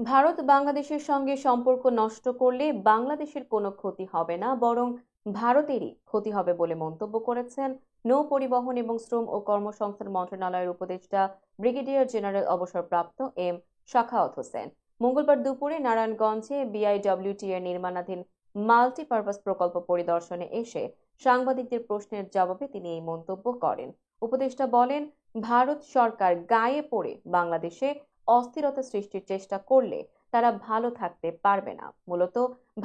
ভারত বাংলাদেশের সঙ্গে সম্পর্ক নষ্ট করলে বাংলাদেশের কোনো ক্ষতি হবে না, বরং ভারতেরই ক্ষতি হবে বলে মন্তব্য করেছেন নৌ পরিবহন এবং শ্রম ও কর্মসংস্থান মন্ত্রণালয়ের উপদেষ্টা ব্রিগেডিয়ার জেনারেল অবসরপ্রাপ্ত এম সাখাওয়াত হোসেন। মঙ্গলবার দুপুরে নারায়ণগঞ্জে বিআইডব্লিউটি এর নির্মাণাধীন মাল্টিপারপাস প্রকল্প পরিদর্শনে এসে সাংবাদিকদের প্রশ্নের জবাবে তিনি এই মন্তব্য করেন। উপদেষ্টা বলেন, ভারত সরকার গায়ে পড়ে বাংলাদেশে অস্থিরতা সৃষ্টির চেষ্টা করলে তারা ভালো থাকতে পারবে না। মূলত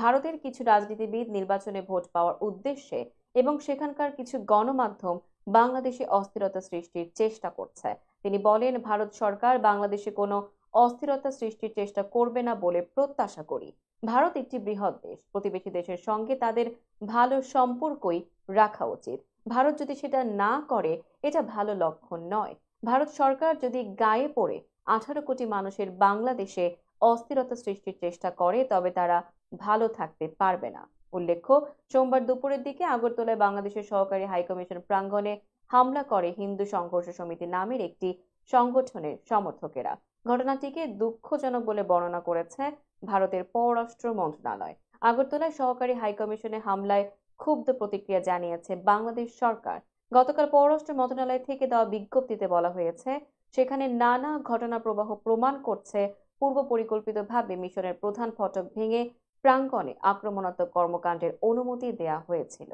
ভারতের কিছু রাজনীতিবিদ নির্বাচনে ভোট পাওয়ার উদ্দেশ্যে এবং সেখানকার কিছু গণমাধ্যম বাংলাদেশে অস্থিরতা সৃষ্টির চেষ্টা করছে। তিনি বলেন, ভারত সরকার বাংলাদেশে কোনো অস্থিরতা সৃষ্টির চেষ্টা করবে না বলে প্রত্যাশা করি। ভারত একটি বৃহৎ দেশ, প্রতিবেশী দেশের সঙ্গে তাদের ভালো সম্পর্কই রাখা উচিত। ভারত যদি সেটা না করে, এটা ভালো লক্ষণ নয়। ভারত সরকার যদি গায়ে পড়ে 18 কোটি মানুষের বাংলাদেশে অস্থিরতা সৃষ্টির চেষ্টা করে, তবে তারা ভালো থাকতে পারবে না। উল্লেখ্য, সোমবার দুপুরের দিকে আগরতলায় বাংলাদেশের সহকারী হাইকমিশন প্রাঙ্গণে হামলা করে হিন্দু সংঘর্ষ সমিতি নামের একটি সংগঠনের সমর্থকেরা। ঘটনাটিকে দুঃখজনক বলে বর্ণনা করেছে ভারতের পররাষ্ট্র মন্ত্রণালয়। আগরতলায় সহকারী হাইকমিশনে হামলায় ক্ষুব্ধ প্রতিক্রিয়া জানিয়েছে বাংলাদেশ সরকার। গতকাল পররাষ্ট্র মন্ত্রণালয় থেকে দেওয়া বিজ্ঞপ্তিতে বলা হয়েছে, সেখানে নানা ঘটনা প্রবাহ প্রমাণ করছে পূর্ব পরিকল্পিতভাবে মিশনের প্রধান ফটক ভেঙে প্রাঙ্গণে আক্রমণাত্মক কর্মকাণ্ডের অনুমতি দেয়া হয়েছিল।